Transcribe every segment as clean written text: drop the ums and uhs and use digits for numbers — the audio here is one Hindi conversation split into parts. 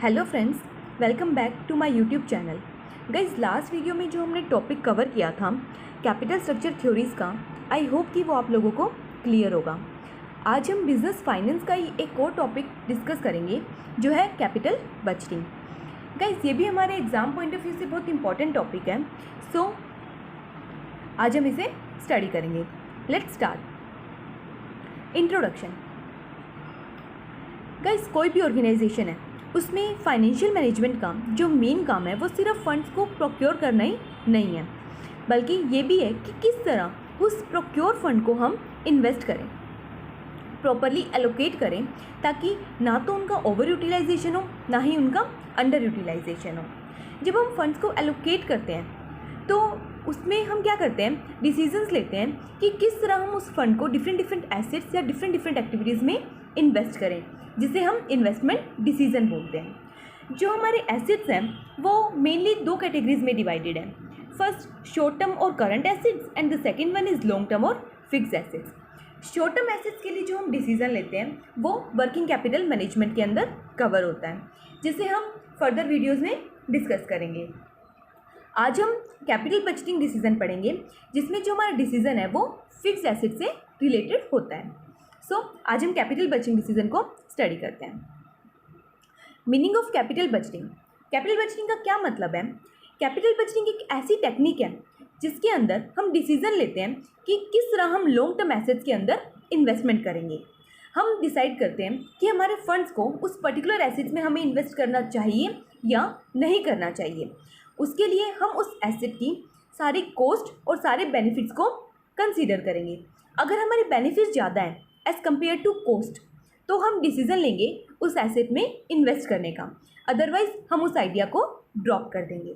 Hello friends, welcome back to my YouTube channel. Guys, last video में जो हमने टॉपिक कवर किया था कैपिटल स्ट्रक्चर थ्योरीज़ का, आई होप कि वो आप लोगों को क्लियर होगा। आज हम बिजनेस फाइनेंस का ही एक और टॉपिक डिस्कस करेंगे जो है कैपिटल बजटिंग। गाइस, ये भी हमारे एग्जाम पॉइंट ऑफ व्यू से बहुत इंपॉर्टेंट टॉपिक है, सो आज हम इसे स्टडी करेंगे। Let's start. इंट्रोडक्शन। गाइस, कोई भी ऑर्गेनाइजेशन है उसमें फाइनेंशियल मैनेजमेंट का जो मेन काम है वो सिर्फ फंड्स को प्रोक्योर करना ही नहीं है, बल्कि ये भी है कि किस तरह उस प्रोक्योर फंड को हम इन्वेस्ट करें, प्रॉपरली एलोकेट करें, ताकि ना तो उनका ओवर यूटिलाइजेशन हो ना ही उनका अंडर यूटिलाइजेशन हो। जब हम फंड्स को एलोकेट करते हैं तो उसमें हम क्या करते हैं, डिसीजंस लेते हैं कि किस तरह हम उस फंड को डिफरेंट एसेट्स या डिफरेंट एक्टिविटीज़ में इन्वेस्ट करें, जिसे हम इन्वेस्टमेंट डिसीजन बोलते हैं। जो हमारे एसेट्स हैं वो मेनली दो कैटेगरीज में डिवाइडेड हैं। फर्स्ट, शॉर्ट टर्म और current assets, and the second one is long term और fix assets. Short term assets के लिए जो हम डिसीजन लेते हैं वो वर्किंग कैपिटल मैनेजमेंट के अंदर कवर होता है, जिसे हम फर्दर वीडियोज़ में डिस्कस करेंगे। आज हम कैपिटल बजटिंग डिसीजन पढ़ेंगे, जिसमें जो हमारा डिसीजन है वो फिक्स एसेट से रिलेटेड होता है। सो आज हम कैपिटल बजटिंग डिसीजन को स्टडी करते हैं। Meaning of capital budgeting. Capital budgeting का क्या मतलब है? कैपिटल बजटिंग एक ऐसी टेक्निक है जिसके अंदर हम डिसीजन लेते हैं कि किस तरह हम लॉन्ग टर्म एसेट्स के अंदर इन्वेस्टमेंट करेंगे। हम डिसाइड करते हैं कि हमारे फंड्स को उस पर्टिकुलर एसेट्स में हमें इन्वेस्ट करना चाहिए या नहीं करना चाहिए। उसके लिए हम उस एसेट की सारी कॉस्ट और सारे बेनिफिट्स को कंसीडर करेंगे। अगर हमारे बेनिफिट्स ज़्यादा हैं एज़ कम्पेयर टू कॉस्ट, तो हम डिसीज़न लेंगे उस एसेट में इन्वेस्ट करने का, अदरवाइज हम उस आइडिया को ड्रॉप कर देंगे।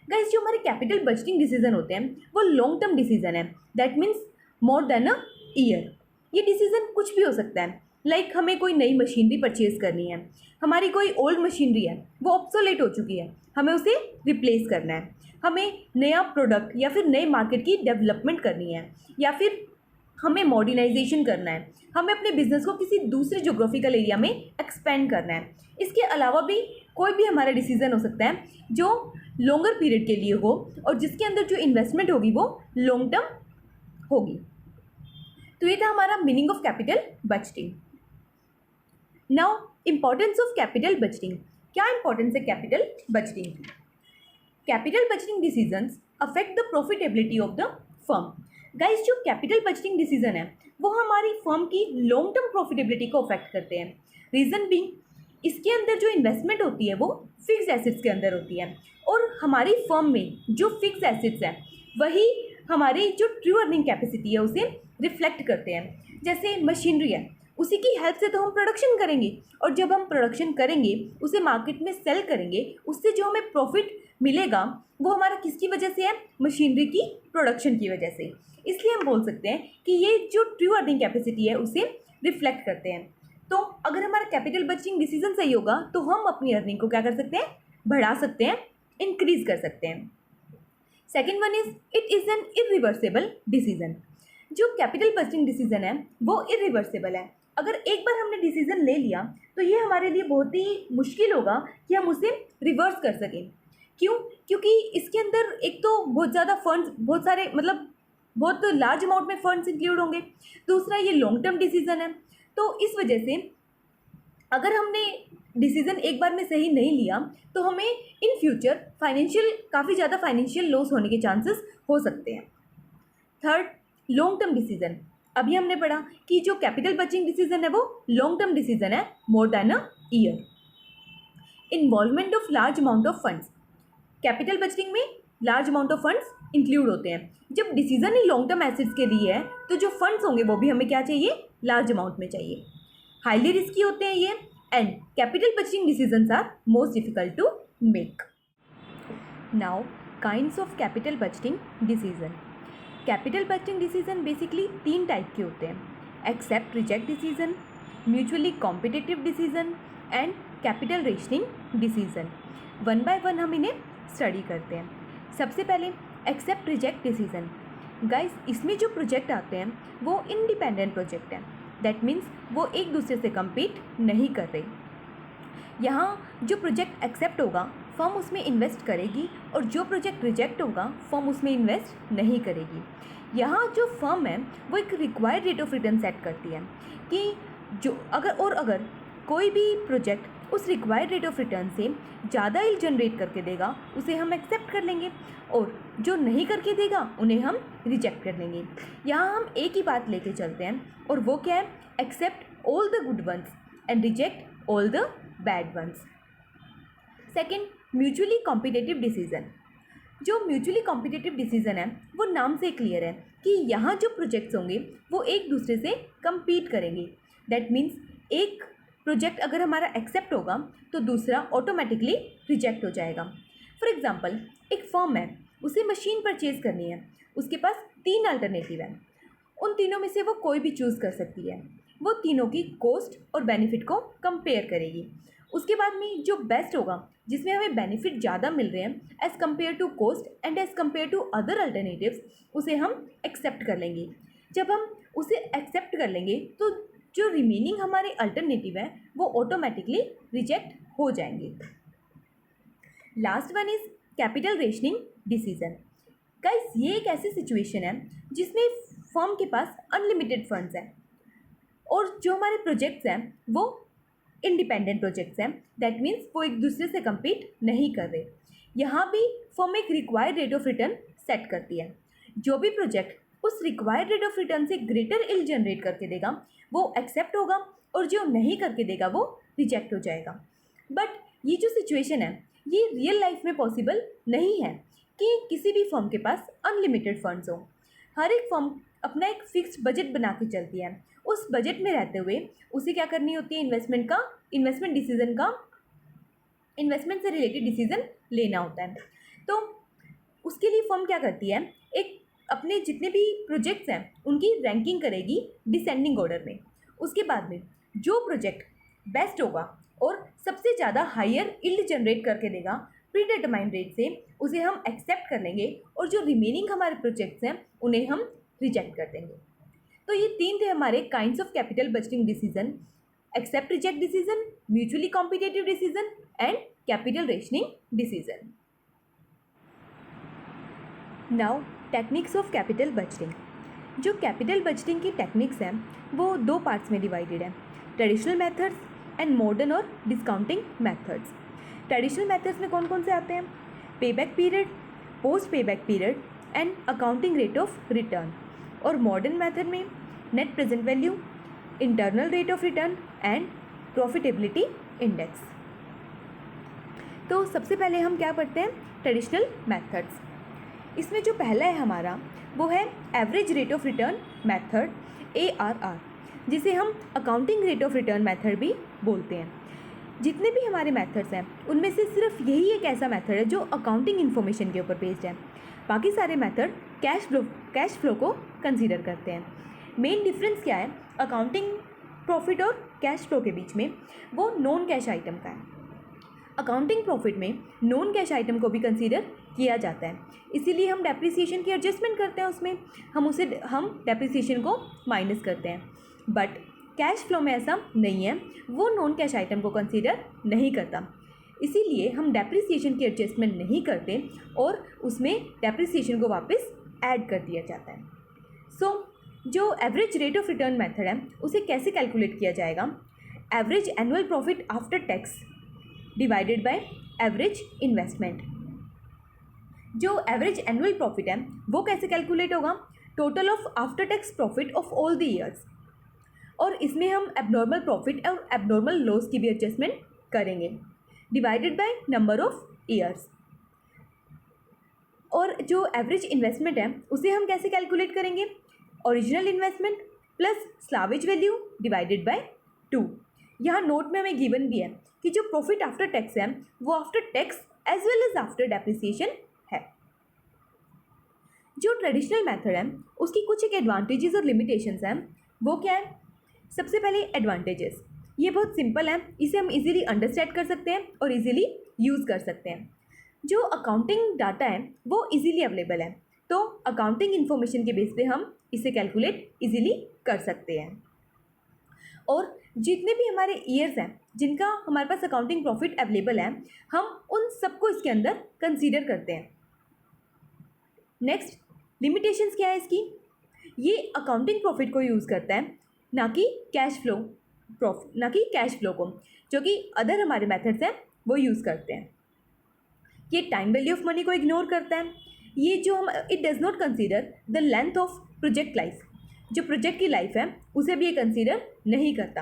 गाइस, जो हमारे कैपिटल बजटिंग डिसीजन होते हैं वो लॉन्ग टर्म डिसीजन है, that means more than a year. ये डिसीजन कुछ भी हो सकता है, लाइक हमें कोई नई मशीनरी परचेज करनी है, हमारी कोई ओल्ड मशीनरी है वो ऑब्सोलेट हो चुकी है, हमें उसे रिप्लेस करना है, हमें नया प्रोडक्ट या फिर नए मार्केट की डेवलपमेंट करनी है, या फिर हमें मॉडर्नाइजेशन करना है, हमें अपने बिजनेस को किसी दूसरे ज्योग्राफिकल एरिया में एक्सपेंड करना है। इसके अलावा भी कोई भी हमारा डिसीजन हो सकता है जो लॉन्गर पीरियड के लिए हो और जिसके अंदर जो इन्वेस्टमेंट होगी वो लॉन्ग टर्म होगी। तो ये था हमारा meaning of capital budgeting. Now, importance of capital budgeting. क्या इंपॉर्टेंस है कैपिटल बजटिंग की? Capital budgeting decisions affect the profitability of the firm. Guys, जो कैपिटल बजटिंग डिसीजन है वो हमारी फर्म की लॉन्ग टर्म प्रॉफिटेबिलिटी को अफेक्ट करते हैं। रीज़न बीइंग, इसके अंदर जो इन्वेस्टमेंट होती है वो फिक्स एसेट्स के अंदर होती है, और हमारी फर्म में जो फिक्स एसेट्स है वही हमारी जो ट्रू अर्निंग कैपेसिटी है उसे रिफ्लेक्ट करते हैं। जैसे मशीनरी है, उसी की हेल्प से तो हम प्रोडक्शन करेंगे, और जब हम प्रोडक्शन करेंगे उसे मार्केट में सेल करेंगे, उससे जो हमें प्रॉफिट मिलेगा वो हमारा किसकी वजह से है? मशीनरी की प्रोडक्शन की वजह से। इसलिए हम बोल सकते हैं कि ये जो ट्रू अर्निंग कैपेसिटी है उसे रिफ्लेक्ट करते हैं। तो अगर हमारा कैपिटल बजटिंग डिसीजन सही होगा तो हम अपनी अर्निंग को क्या कर सकते हैं? बढ़ा सकते हैं, इंक्रीज कर सकते हैं। Second one is it is an irreversible decision. जो कैपिटल बजटिंग डिसीजन है वो इरिवर्सिबल है। अगर एक बार हमने डिसीजन ले लिया तो ये हमारे लिए बहुत ही मुश्किल होगा कि हम उसे रिवर्स कर सकें। क्यों? क्योंकि इसके अंदर एक तो बहुत ज़्यादा फंड्स, बहुत सारे, मतलब बहुत लार्ज अमाउंट में फंड्स इंक्लूड होंगे। दूसरा, ये लॉन्ग टर्म डिसीजन है, तो इस वजह से अगर हमने डिसीजन एक बार में सही नहीं लिया तो हमें इन फ्यूचर काफ़ी ज़्यादा फाइनेंशियल लॉस होने के चांसेस हो सकते हैं। Third, long term decision. अभी हमने पढ़ा कि जो कैपिटल बजटिंग डिसीजन है वो लॉन्ग टर्म डिसीजन है, more than a year. Involvement of large amount of funds. Capital budgeting में large amount of funds include होते हैं। जब डिसीजन ही लॉन्ग टर्म एसेट्स के लिए है तो जो फंड्स होंगे वो भी हमें क्या चाहिए? लार्ज अमाउंट में चाहिए। हाईली रिस्की होते हैं ये, and capital budgeting decisions are most difficult to make. Now, kinds of capital budgeting decision. Capital budgeting decision basically 3 type के होते हैं: accept reject decision, mutually competitive decision, and capital rationing decision. One by one हम इन्हें स्टडी करते हैं। सबसे पहले एक्सेप्ट रिजेक्ट डिसीजन। गाइस, इसमें जो प्रोजेक्ट आते हैं वो इंडिपेंडेंट प्रोजेक्ट हैं, दैट मीन्स वो एक दूसरे से कम्पीट नहीं कर रहे। यहाँ जो प्रोजेक्ट एक्सेप्ट होगा फर्म उसमें इन्वेस्ट करेगी और जो प्रोजेक्ट रिजेक्ट होगा फर्म उसमें इन्वेस्ट नहीं करेगी। यहाँ जो फर्म है वो एक required rate of return set करती है कि जो अगर कोई भी प्रोजेक्ट उस रिक्वायर्ड रेट ऑफ रिटर्न से ज़्यादा यील्ड जनरेट करके देगा उसे हम एक्सेप्ट कर लेंगे और जो नहीं करके देगा उन्हें हम रिजेक्ट कर लेंगे। यहाँ हम एक ही बात लेके चलते हैं और वो क्या है, accept all the good ones and reject all the bad ones. Second, mutually competitive decision. जो म्यूचुअली कॉम्पिटिटिव डिसीजन है वो नाम से क्लियर है कि यहाँ जो प्रोजेक्ट्स होंगे वो एक दूसरे से कम्पीट करेंगे। दैट मीन्स एक प्रोजेक्ट अगर हमारा एक्सेप्ट होगा तो दूसरा ऑटोमेटिकली रिजेक्ट हो जाएगा। फॉर एग्जांपल, एक फर्म है, उसे मशीन परचेज करनी है, उसके पास 3 अल्टरनेटिव हैं, उन तीनों में से वो कोई भी चूज़ कर सकती है। वो तीनों की कॉस्ट और बेनिफिट को कंपेयर करेगी। उसके बाद में जो बेस्ट होगा, जिसमें हमें बेनिफिट ज़्यादा मिल रहे हैं as compare to cost and as compare to other alternatives, उसे हम एक्सेप्ट कर लेंगे। जब हम उसे एक्सेप्ट कर लेंगे तो जो रिमेनिंग हमारे अल्टरनेटिव है वो ऑटोमेटिकली रिजेक्ट हो जाएंगे। Last one is capital rationing decision. Guys, ये एक ऐसी सिचुएशन है जिसमें फर्म के पास अनलिमिटेड फंड्स हैं और जो हमारे प्रोजेक्ट्स हैं वो इंडिपेंडेंट प्रोजेक्ट्स हैं। दैट मीन्स वो एक दूसरे से कम्पीट नहीं कर रहे। यहाँ भी फर्म एक required rate of return set करती है। जो भी प्रोजेक्ट उस रिक्वायर्ड रेट ऑफ रिटर्न से ग्रेटर यील्ड जनरेट करके देगा वो एक्सेप्ट होगा और जो नहीं करके देगा वो रिजेक्ट हो जाएगा। बट ये जो सिचुएशन है ये रियल लाइफ में पॉसिबल नहीं है कि किसी भी फर्म के पास अनलिमिटेड फंड्स हो। हर एक फर्म अपना एक फिक्स्ड बजट बना के चलती है। उस बजट में रहते हुए उसे क्या करनी होती है, इन्वेस्टमेंट से रिलेटेड डिसीजन लेना होता है। तो उसके लिए फर्म क्या करती है, एक अपने जितने भी प्रोजेक्ट्स हैं उनकी रैंकिंग करेगी डिसेंडिंग ऑर्डर में। उसके बाद में जो प्रोजेक्ट बेस्ट होगा और सबसे ज़्यादा हायर यील्ड जनरेट करके देगा प्री डिटरमाइंड रेट से, उसे हम एक्सेप्ट कर लेंगे और जो रिमेनिंग हमारे प्रोजेक्ट्स हैं उन्हें हम रिजेक्ट कर देंगे। तो ये 3 थे हमारे kinds of capital budgeting decision: accept reject decision, mutually competitive decision and capital rationing decision. Now techniques of capital budgeting. जो कैपिटल बजटिंग की टेक्निक्स हैं वो 2 पार्ट्स में डिवाइडेड है: ट्रेडिशनल मेथड्स एंड मॉडर्न और डिस्काउंटिंग मेथड्स। ट्रेडिशनल मेथड्स में कौन कौन से आते हैं? Payback period, post payback period and accounting rate of return. और मॉडर्न मेथड में net present value, internal rate of return and profitability index. तो सबसे पहले हम क्या पढ़ते हैं? Traditional methods. इसमें जो पहला है हमारा वो है average rate of return method, ARR, जिसे हम accounting rate of return method भी बोलते हैं। जितने भी हमारे मेथड्स हैं उनमें से सिर्फ यही एक ऐसा मेथड है जो अकाउंटिंग इन्फॉर्मेशन के ऊपर बेस्ड है। बाकी सारे मेथड कैश फ्लो को कंसीडर करते हैं। मेन डिफरेंस क्या है अकाउंटिंग प्रॉफिट और कैश फ्लो के बीच में? वो नॉन कैश आइटम का है। अकाउंटिंग प्रॉफिट में नॉन कैश आइटम को भी कंसीडर किया जाता है, इसीलिए हम डेप्रिसिएशन की एडजस्टमेंट करते हैं, उसमें हम डेप्रिसिएशन को माइनस करते हैं। बट कैश फ्लो में ऐसा नहीं है, वो नॉन कैश आइटम को कंसीडर नहीं करता, इसीलिए हम डेप्रिसिएशन की एडजस्टमेंट नहीं करते और उसमें डेप्रिसिएशन को वापस ऐड कर दिया जाता है। जो average rate of return method है उसे कैसे कैलकुलेट किया जाएगा? Average annual profit after tax divided by average investment. जो एवरेज एनुअल प्रॉफिट है वो कैसे कैलकुलेट होगा? Total of after tax profit of all the years, और इसमें हम एबनॉर्मल प्रॉफिट और एबनॉर्मल लॉस की भी एडजस्टमेंट करेंगे, divided by number of years. और जो एवरेज इन्वेस्टमेंट है उसे हम कैसे कैलकुलेट करेंगे? Original investment plus salvage value divided by 2। यहाँ नोट में हमें गिवन भी है कि जो प्रॉफिट आफ्टर टैक्स है वो after tax as well as after depreciation है। जो ट्रेडिशनल मेथड है उसकी कुछ एक एडवांटेजेस और लिमिटेशंस हैं। वो क्या है? सबसे पहले एडवांटेजेस, ये बहुत सिंपल है, इसे हम इजीली अंडरस्टैंड कर सकते हैं और इजीली यूज़ कर सकते हैं। जो अकाउंटिंग डाटा है वो इजीली अवेलेबल है, तो अकाउंटिंग इन्फॉर्मेशन के बेस पे हम इसे कैलकुलेट इजीली कर सकते हैं। और जितने भी हमारे ईयर्स हैं जिनका हमारे पास अकाउंटिंग प्रॉफिट अवेलेबल है, हम उन सबको इसके अंदर कंसीडर करते हैं। नेक्स्ट, लिमिटेशंस क्या है इसकी? ये अकाउंटिंग प्रॉफिट को यूज़ करता है, ना कि कैश फ्लो को, जो कि अदर हमारे मेथड्स हैं वो यूज़ करते हैं। ये टाइम वैल्यू ऑफ मनी को इग्नोर करता है। ये जो हम it does not consider the length of project life, जो प्रोजेक्ट की लाइफ है उसे भी ये कंसीडर नहीं करता।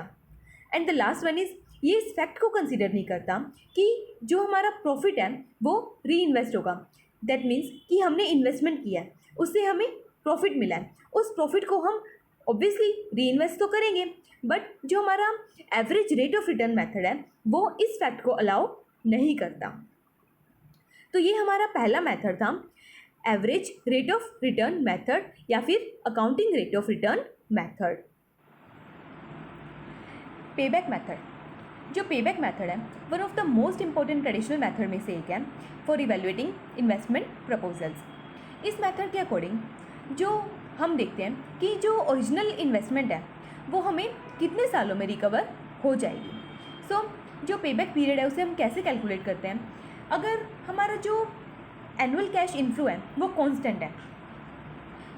And the last one is, ये इस फैक्ट को कंसीडर नहीं करता कि जो हमारा प्रॉफिट है वो री इन्वेस्ट होगा। दैट मीन्स कि हमने इन्वेस्टमेंट किया है, उससे हमें प्रॉफिट मिला है, उस प्रॉफिट को हम ऑब्वियसली री इन्वेस्ट तो करेंगे, बट जो हमारा average rate of return method है वो इस फैक्ट को अलाउ नहीं करता। तो ये हमारा पहला मेथड था, average rate of return method या फिर accounting rate of return method. Payback method, जो पेबैक मेथड है one of the most important traditional method में से एक है फॉर इवेल्युएटिंग इन्वेस्टमेंट प्रपोजल्स। इस मेथड के अकॉर्डिंग जो हम देखते हैं कि जो ओरिजिनल इन्वेस्टमेंट है वो हमें कितने सालों में रिकवर हो जाएगी। सो जो पेबैक पीरियड है उसे हम कैसे कैलकुलेट करते हैं? अगर हमारा जो एनुअल कैश इनफ्लो है वो कांस्टेंट है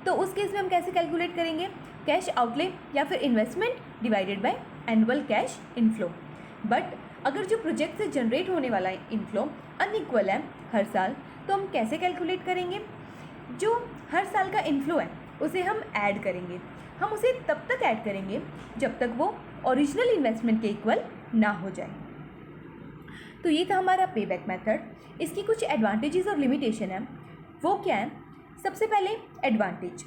तो उस केस में हम कैसे कैलकुलेट करेंगे? कैश आउटले या फिर investment divided by annual cash inflow. But अगर जो प्रोजेक्ट से जनरेट होने वाला इनफ्लो अनइक्वल है हर साल, तो हम कैसे कैलकुलेट करेंगे? जो हर साल का इनफ्लो है उसे हम ऐड करेंगे। हम उसे तब तक ऐड करेंगे जब तक वो ओरिजिनल इन्वेस्टमेंट के इक्वल ना हो जाए। तो ये था हमारा पेबैक मेथड। इसकी कुछ एडवांटेजेस और लिमिटेशन है, वो क्या है? सबसे पहले एडवांटेज,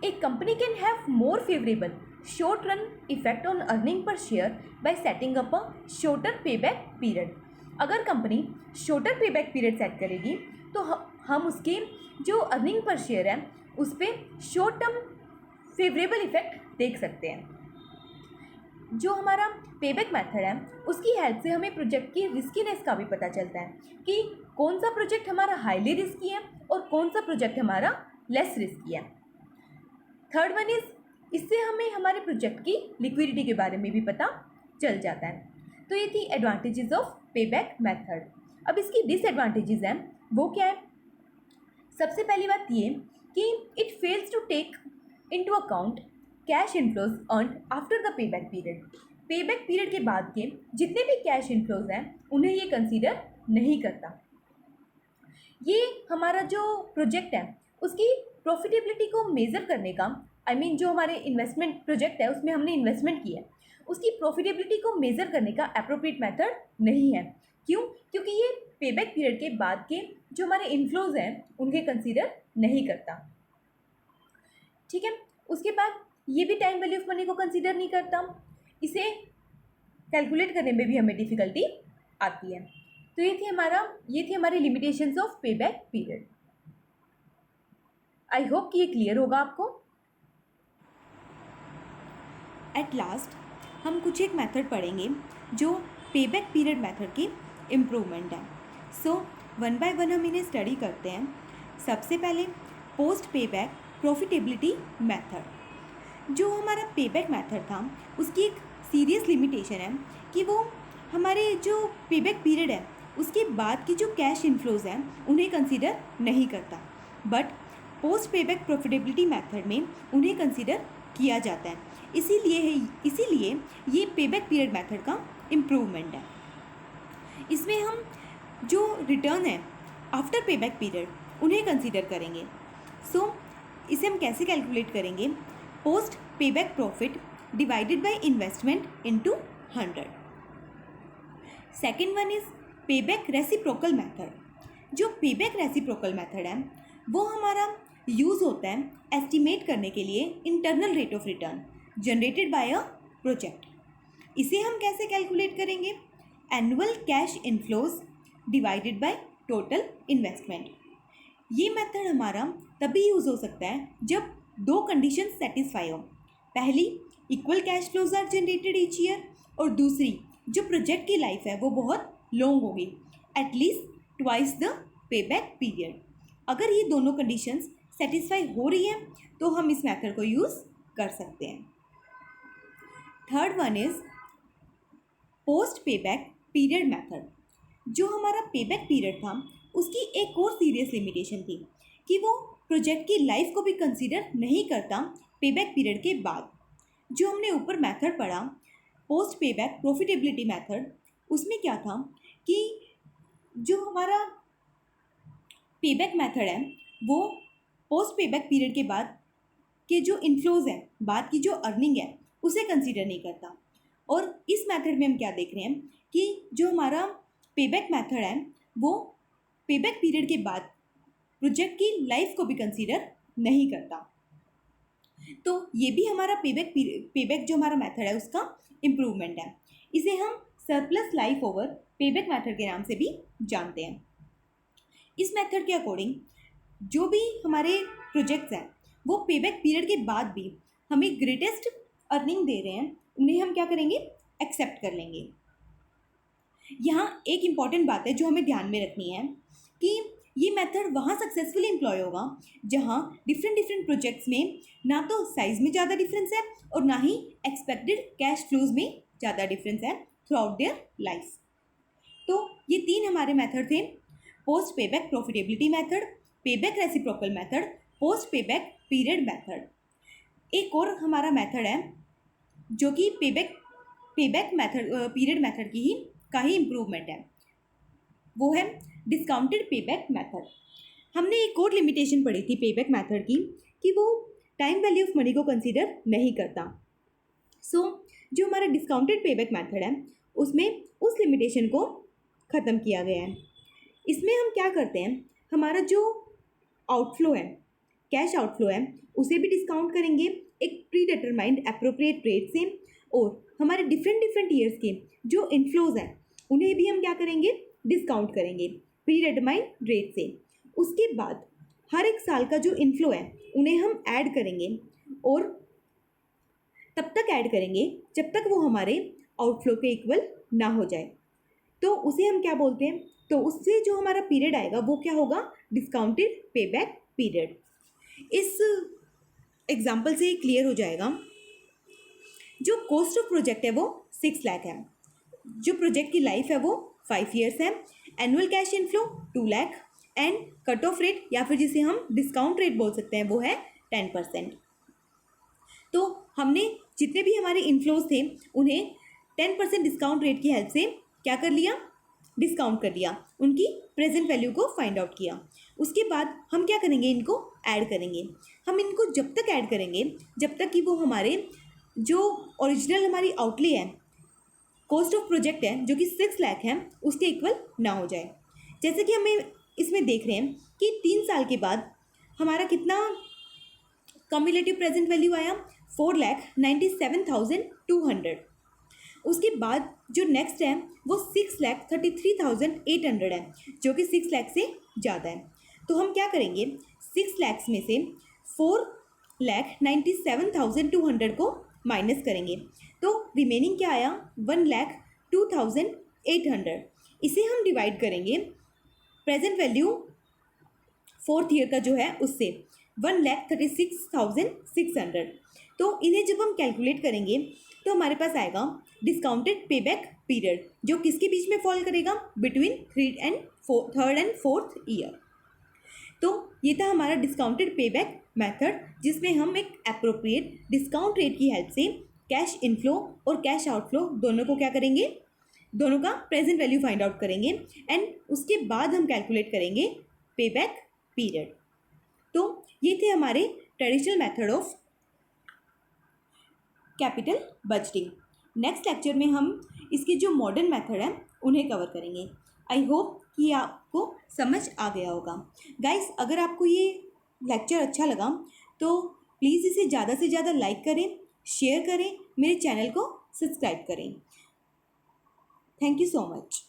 एक company can have more favourable short run effect on earning per share by setting up a shorter payback period. अगर company shorter payback period set करेगी तो हम उसके जो अर्निंग पर शेयर है उस पर शॉर्ट टर्म फेवरेबल इफेक्ट देख सकते हैं। जो हमारा पेबैक मेथड है उसकी हेल्प से हमें प्रोजेक्ट की रिस्कीनेस का भी पता चलता है कि कौन सा प्रोजेक्ट हमारा हाईली रिस्की है और कौन सा प्रोजेक्ट हमारा लेस रिस्की है। थर्ड वन इज़, इससे हमें हमारे प्रोजेक्ट की लिक्विडिटी के बारे में भी पता चल जाता है। तो ये थी एडवांटेजेस ऑफ पेबैक मेथड। अब इसकी डिसएडवांटेजेस हैं, वो क्या है? सबसे पहली बात ये कि it fails to take into account cash inflows earned after the payback period. Payback period के बाद के जितने भी कैश इनफ्लोज हैं उन्हें ये कंसीडर नहीं करता। ये हमारा जो प्रोजेक्ट है उसकी प्रॉफिटेबिलिटी को मेज़र करने का, जो हमारे इन्वेस्टमेंट प्रोजेक्ट है उसमें हमने इन्वेस्टमेंट किया है, उसकी प्रॉफिटेबिलिटी को मेज़र करने का एप्रोप्रिएट मेथड नहीं है। क्यों? क्योंकि ये पेबैक पीरियड के बाद के जो हमारे इनफ्लोज हैं उनके कंसीडर नहीं करता। ठीक है, उसके बाद ये भी टाइम वैल्यू ऑफ मनी को कंसीडर नहीं करता, इसे कैलकुलेट करने में भी हमें डिफ़िकल्टी आती है। तो ये थी हमारी limitations of payback period. I hope कि ये क्लियर होगा आपको। एट लास्ट हम कुछ एक मेथड पढ़ेंगे जो पेबैक पीरियड मेथड की इम्प्रूवमेंट है। सो वन बाय वन हम इन्हें स्टडी करते हैं। सबसे पहले पोस्ट पेबैक प्रॉफिटेबिलिटी मेथड। जो हमारा पेबैक मेथड था उसकी एक सीरियस लिमिटेशन है कि वो हमारे जो पेबैक पीरियड है उसके बाद की जो कैश इनफ्लोज हैं उन्हें कंसीडर नहीं करता, but post payback profitability method में उन्हें कंसीडर किया जाता है। इसीलिए ये पेबैक पीरियड मेथड का इम्प्रूवमेंट है। इसमें हम जो रिटर्न है आफ्टर पेबैक पीरियड उन्हें कंसीडर करेंगे। सो इसे हम कैसे कैलकुलेट करेंगे? Post payback profit divided by investment into 100। Second one is payback reciprocal method. जो पेबैक रेसिप्रोकल मेथड है वो हमारा यूज़ होता है एस्टिमेट करने के लिए internal rate of return generated by a project. इसे हम कैसे कैलकुलेट करेंगे? Annual cash inflows divided by total investment. ये मेथड हमारा तभी यूज़ हो सकता है जब दो कंडीशन सेटिस्फाई हो। पहली, equal cash flows are generated each year, और दूसरी, जो प्रोजेक्ट की लाइफ है वो बहुत लॉन्ग होगी, at least twice the payback period. अगर ये दोनों कंडीशंस सेटिस्फाई हो रही हैं तो हम इस मेथड को यूज़ कर सकते हैं। Third one is post payback period method, जो हमारा पेबैक पीरियड था उसकी एक और सीरियस लिमिटेशन थी कि वो प्रोजेक्ट की लाइफ को भी कंसीडर नहीं करता पेबैक पीरियड के बाद। जो हमने ऊपर मेथड पढ़ा पोस्ट पेबैक प्रॉफिटेबिलिटी मेथड, उसमें क्या था कि जो हमारा पेबैक मेथड है वो पोस्ट पेबैक पीरियड के बाद के जो इनफ्लोज हैं, बाद की जो अर्निंग है उसे कंसीडर नहीं करता। और इस मेथड में हम क्या देख रहे हैं कि जो हमारा पेबैक मेथड है वो पेबैक पीरियड के बाद प्रोजेक्ट की लाइफ को भी कंसीडर नहीं करता। तो ये भी हमारा पेबैक जो हमारा मेथड है उसका इम्प्रूवमेंट है। इसे हम surplus life over payback method के नाम से भी जानते हैं। इस मेथड के अकॉर्डिंग जो भी हमारे प्रोजेक्ट्स हैं वो पेबैक पीरियड के बाद भी हमें ग्रेटेस्ट अर्निंग दे रहे हैं, उन्हें हम क्या करेंगे, एक्सेप्ट कर लेंगे। यहाँ एक इम्पॉर्टेंट बात है जो हमें ध्यान में रखनी है कि ये मेथड वहाँ सक्सेसफुली एम्प्लॉय होगा जहाँ डिफरेंट प्रोजेक्ट्स में ना तो साइज़ में ज़्यादा डिफरेंस है और ना ही एक्सपेक्टेड कैश फ्लोज में ज़्यादा डिफरेंस है थ्रू आउट देयर लाइफ। तो ये तीन हमारे मेथड थे, post payback profitability method, payback reciprocal method, post payback period method. एक और हमारा मेथड है जो कि पेबैक मेथड पीरियड मेथड की का ही इम्प्रूवमेंट है, वो है डिस्काउंटेड पेबैक मेथड। हमने एक और लिमिटेशन पढ़ी थी पेबैक मेथड की कि वो टाइम वैल्यू ऑफ मनी को कंसीडर नहीं करता। जो हमारा डिस्काउंटेड पेबैक मेथड है उसमें उस लिमिटेशन को ख़त्म किया गया है। इसमें हम क्या करते हैं, हमारा जो आउटफ्लो है, कैश आउटफ्लो है, उसे भी डिस्काउंट करेंगे एक प्री डिटरमाइंड एप्रोप्रिएट रेट से, और हमारे डिफरेंट ईयर्स के जो इनफ्लोज हैं उन्हें भी हम क्या करेंगे, डिस्काउंट करेंगे प्री डिटरमाइंड रेट से। उसके बाद हर एक साल का जो इनफ्लो है उन्हें हम ऐड करेंगे और तब तक ऐड करेंगे जब तक वो हमारे आउटफ्लो के इक्वल ना हो जाए। तो उसे हम क्या बोलते हैं, तो उससे जो हमारा पीरियड आएगा वो क्या होगा, डिस्काउंटेड पेबैक पीरियड। इस एग्जाम्पल से क्लियर हो जाएगा। जो कॉस्ट ऑफ प्रोजेक्ट है वो 6 लाख है, जो प्रोजेक्ट की लाइफ है वो 5 ईयर्स है, annual cash inflow 2 lakh and cut off rate या फिर जिसे हम डिस्काउंट रेट बोल सकते हैं वो है 10%। तो हमने जितने भी हमारे इनफ्लोज थे उन्हें 10% डिस्काउंट रेट की हेल्प से क्या कर लिया, डिस्काउंट कर लिया, उनकी प्रेजेंट वैल्यू को फाइंड आउट किया। उसके बाद हम क्या करेंगे, इनको ऐड करेंगे। हम इनको जब तक ऐड करेंगे जब तक कि वो हमारे जो ओरिजिनल हमारी आउटले है, कॉस्ट ऑफ प्रोजेक्ट है जो कि 6 लाख है, उसके इक्वल ना हो जाए। जैसे कि हमें इसमें देख रहे हैं कि 3 साल के बाद हमारा कितना कम्युलेटिव प्रेजेंट वैल्यू आया, 4,97,200। उसके बाद जो नेक्स्ट है वो 6,33,800 है, जो कि 6 लाख से ज़्यादा है। तो हम क्या करेंगे, 6 लाख में से 4,97,200 को माइनस करेंगे, तो रिमेनिंग क्या आया, 1,02,800। इसे हम डिवाइड करेंगे प्रेजेंट वैल्यू 4th ईयर का जो है उससे, 1,36,600। तो इन्हें जब हम कैलकुलेट करेंगे तो हमारे पास आएगा डिस्काउंटेड पेबैक पीरियड, जो किसके बीच में फॉल करेगा, between 3rd and 4th year. तो ये था हमारा डिस्काउंटेड पेबैक मेथड, जिसमें हम एक एप्रोप्रिएट डिस्काउंट रेट की हेल्प से कैश इनफ्लो और कैश आउटफ्लो दोनों को क्या करेंगे, दोनों का प्रेजेंट वैल्यू फाइंड आउट करेंगे एंड उसके बाद हम कैलकुलेट करेंगे पेबैक पीरियड। तो ये थे हमारे traditional method of capital budgeting. Next lecture में हम इसके जो मॉडर्न मेथड हैं उन्हें कवर करेंगे। आई होप कि आपको समझ आ गया होगा। गाइस, अगर आपको ये लेक्चर अच्छा लगा तो प्लीज़ इसे ज़्यादा से ज़्यादा लाइक करें, शेयर करें, मेरे चैनल को सब्सक्राइब करें। Thank you so much.